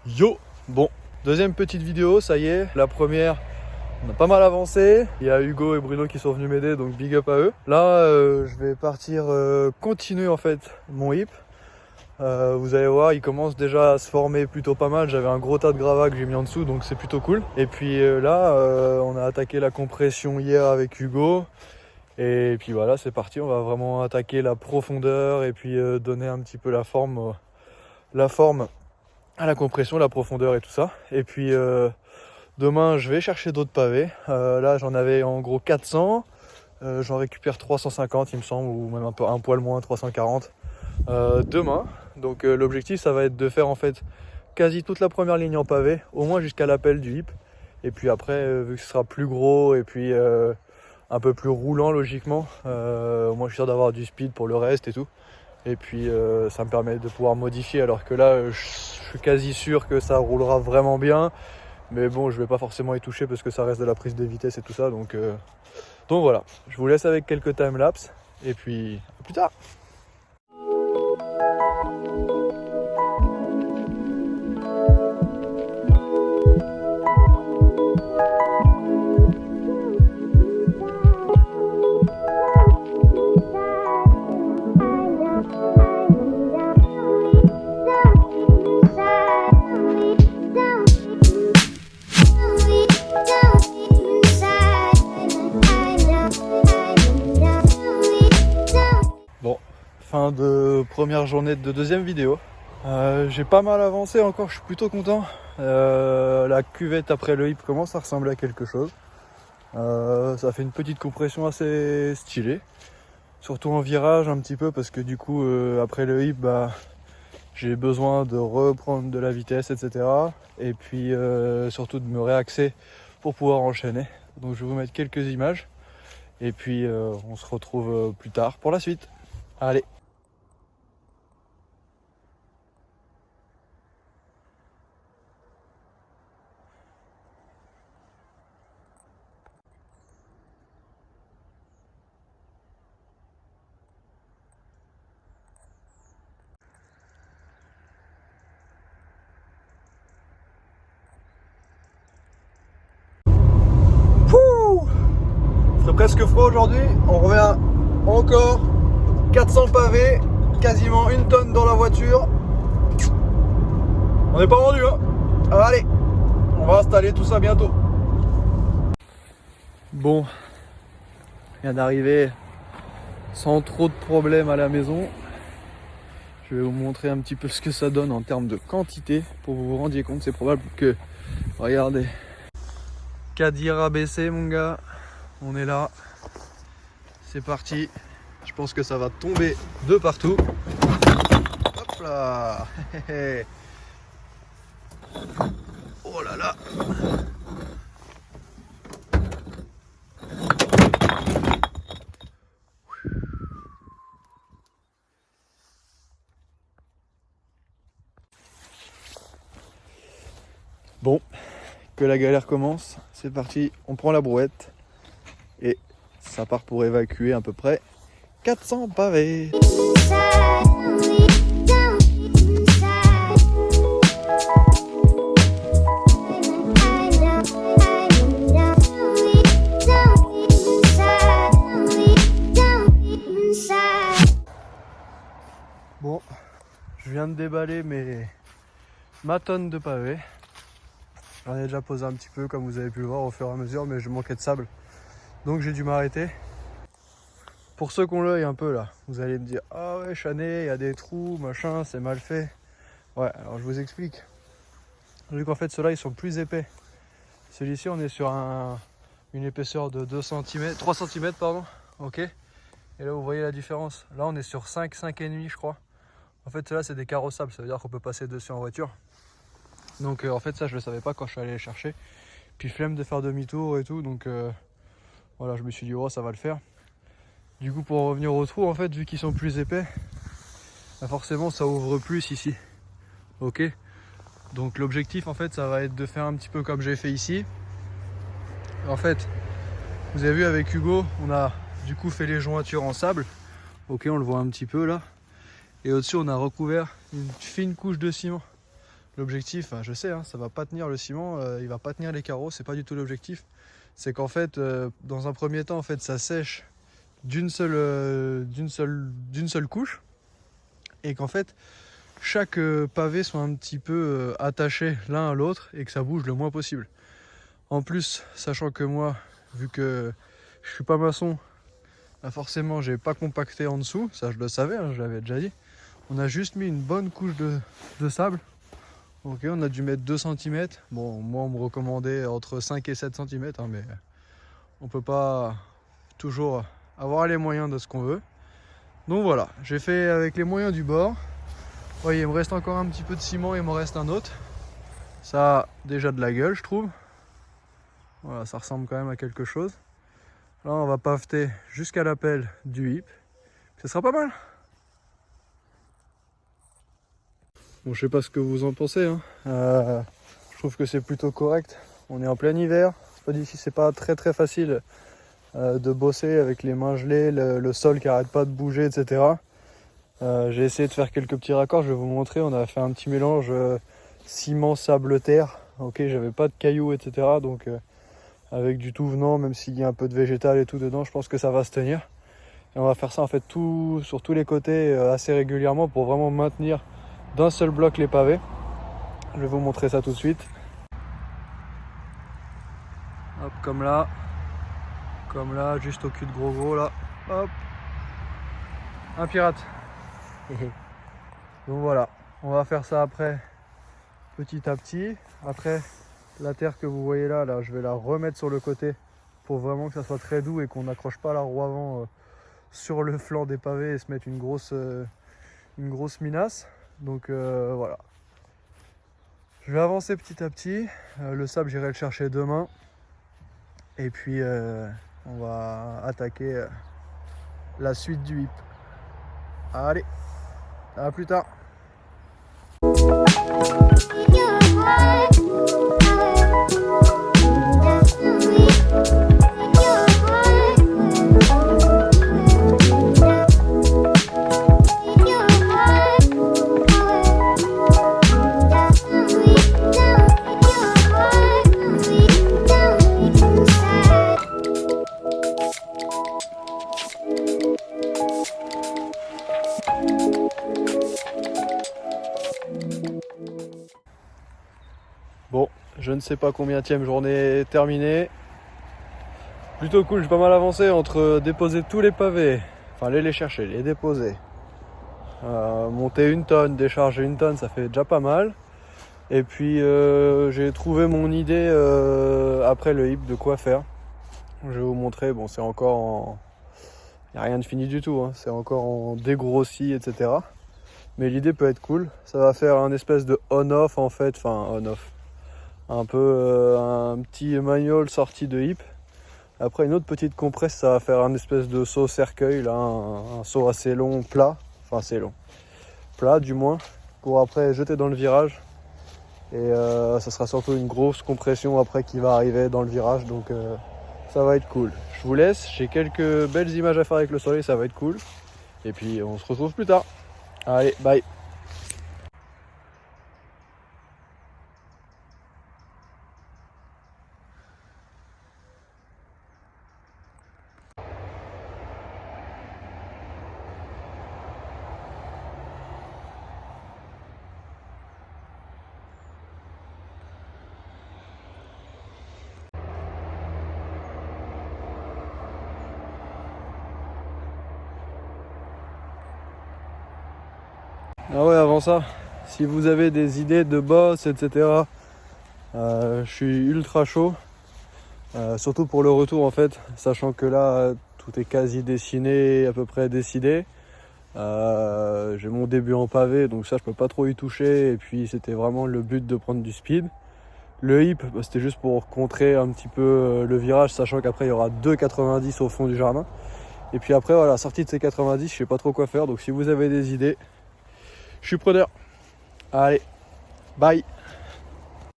Yo! Bon, deuxième petite vidéo, ça y est. La première, on a pas mal avancé. Il y a Hugo et Bruno qui sont venus m'aider, donc big up à eux. Là, je vais partir continuer en fait mon hip. Vous allez voir, il commence déjà à se former plutôt pas mal. J'avais un gros tas de gravats que j'ai mis en dessous, donc c'est plutôt cool. Et puis là, on a attaqué la compression hier avec Hugo. Et puis voilà, c'est parti. On va vraiment attaquer la profondeur et puis donner un petit peu la forme à la compression, la profondeur et tout ça. Et puis demain, je vais chercher d'autres pavés. Là, j'en avais en gros 400. J'en récupère 350, il me semble, ou même un poil moins, 340 demain. Donc l'objectif, ça va être de faire en fait quasi toute la première ligne en pavé, au moins jusqu'à l'appel du hip. Et puis après, vu que ce sera plus gros et puis un peu plus roulant logiquement, moi je suis sûr d'avoir du speed pour le reste et tout. Et puis ça me permet de pouvoir modifier, alors que là je suis quasi sûr que ça roulera vraiment bien. Mais bon, je vais pas forcément y toucher parce que ça reste de la prise de vitesse et tout ça. Donc voilà, je vous laisse avec quelques timelapses et puis à plus tard. Bon, fin de première journée de deuxième vidéo. J'ai pas mal avancé encore, je suis plutôt content. La cuvette après le hip commence à ressembler à quelque chose. Ça fait une petite compression assez stylée. Surtout en virage un petit peu parce que du coup après le hip, j'ai besoin de reprendre de la vitesse, etc. Et puis surtout de me réaxer pour pouvoir enchaîner. Donc je vais vous mettre quelques images. Et puis on se retrouve plus tard pour la suite. Allez. C'est presque froid aujourd'hui, on revient encore 400 pavés, quasiment 1 tonne dans la voiture. On n'est pas rendu hein. Allez, on va installer tout ça bientôt. Bon, je viens d'arriver sans trop de problèmes à la maison. Je vais vous montrer un petit peu ce que ça donne en termes de quantité pour que vous vous rendiez compte. C'est probable que, regardez, cadir abaissé mon gars. On est là, c'est parti. Je pense que ça va tomber de partout. Hop là. Oh là là. Bon, que la galère commence. C'est parti, on prend la brouette. Et ça part pour évacuer à peu près 400 pavés. Bon, je viens de déballer ma tonne de pavés. J'en ai déjà posé un petit peu comme vous avez pu le voir au fur et à mesure, mais je manquais de sable. Donc j'ai dû m'arrêter. Pour ceux qui ont l'œil un peu là, vous allez me dire « Ah ouais Chané, il y a des trous, machin, c'est mal fait. » Ouais, alors je vous explique. Vu qu'en fait ceux-là ils sont plus épais. Celui-ci on est sur une épaisseur de 2 cm, 3 cm pardon. Ok. Et là vous voyez la différence. Là on est sur 5,5 je crois. En fait ceux-là c'est des carrossables, ça veut dire qu'on peut passer dessus en voiture. Donc en fait ça je le savais pas quand je suis allé les chercher. Puis flemme de faire demi-tour et tout, donc voilà, je me suis dit oh ça va le faire. Du coup pour revenir aux trous en fait, vu qu'ils sont plus épais, forcément ça ouvre plus ici. Ok. Donc l'objectif en fait ça va être de faire un petit peu comme j'ai fait ici. En fait, vous avez vu avec Hugo, on a du coup fait les jointures en sable. Ok, on le voit un petit peu là. Et au-dessus on a recouvert une fine couche de ciment. l'objectif, je sais, hein, ça va pas tenir le ciment, il va pas tenir les carreaux, c'est pas du tout l'objectif. C'est qu'en fait, dans un premier temps, en fait, ça sèche d'une seule couche, et qu'en fait, chaque pavé soit un petit peu attaché l'un à l'autre et que ça bouge le moins possible. En plus, sachant que moi, vu que je suis pas maçon, forcément j'ai pas compacté en dessous, ça je le savais, hein, je l'avais déjà dit. On a juste mis une bonne couche de sable. Ok, on a dû mettre 2 cm. Bon, moi on me recommandait entre 5 et 7 cm, hein, mais on peut pas toujours avoir les moyens de ce qu'on veut. Donc voilà, j'ai fait avec les moyens du bord. Vous voyez, il me reste encore un petit peu de ciment, il m'en reste un autre. Ça a déjà de la gueule, je trouve. Voilà, ça ressemble quand même à quelque chose. Là, on va paveter jusqu'à la pelle du hip. Ce sera pas mal. Bon, je sais pas ce que vous en pensez, hein. Je trouve que c'est plutôt correct. On est en plein hiver. C'est pas très facile de bosser avec les mains gelées, le sol qui arrête pas de bouger, etc. J'ai essayé de faire quelques petits raccords. Je vais vous montrer. On a fait un petit mélange ciment, sable, terre. Ok, j'avais pas de cailloux, etc. Donc avec du tout venant, même s'il y a un peu de végétal et tout dedans, je pense que ça va se tenir. Et on va faire ça en fait sur tous les côtés assez régulièrement pour vraiment maintenir d'un seul bloc les pavés. Je vais vous montrer ça tout de suite. Hop, comme là, juste au cul de gros là. Hop, un pirate. Donc voilà, on va faire ça après, petit à petit. Après, la terre que vous voyez là, je vais la remettre sur le côté pour vraiment que ça soit très doux et qu'on n'accroche pas la roue avant sur le flanc des pavés et se mettre une grosse minace. Donc voilà. Je vais avancer petit à petit. Le sable, j'irai le chercher demain. Et puis on va attaquer la suite du hip. Allez, à plus tard. Bon, je ne sais pas combienième journée terminée. Plutôt cool, j'ai pas mal avancé entre déposer tous les pavés, enfin aller les chercher, les déposer, monter 1 tonne, décharger 1 tonne, ça fait déjà pas mal. Et puis j'ai trouvé mon idée après le hip de quoi faire. Je vais vous montrer, bon c'est encore en... Il n'y a rien de fini du tout, hein. C'est encore en dégrossi, etc. Mais l'idée peut être cool, ça va faire un espèce de on-off en fait, enfin on-off. Un peu un petit manual sorti de hip. Après une autre petite compresse, ça va faire un espèce de saut cercueil, là, un saut assez long, plat. Enfin assez long. Plat du moins, pour après jeter dans le virage. Et ça sera surtout une grosse compression après qui va arriver dans le virage. Donc ça va être cool. Je vous laisse, j'ai quelques belles images à faire avec le soleil, ça va être cool. Et puis on se retrouve plus tard. Allez, bye. Ah ouais, avant ça, si vous avez des idées de boss, etc., je suis ultra chaud. Surtout pour le retour en fait, sachant que là, tout est quasi dessiné, à peu près décidé. J'ai mon début en pavé, donc ça je peux pas trop y toucher. Et puis c'était vraiment le but de prendre du speed. Le hip, c'était juste pour contrer un petit peu le virage, sachant qu'après il y aura 2 90 au fond du jardin. Et puis après voilà, sortie de ces 90, je sais pas trop quoi faire. Donc si vous avez des idées, je suis preneur. Allez, bye.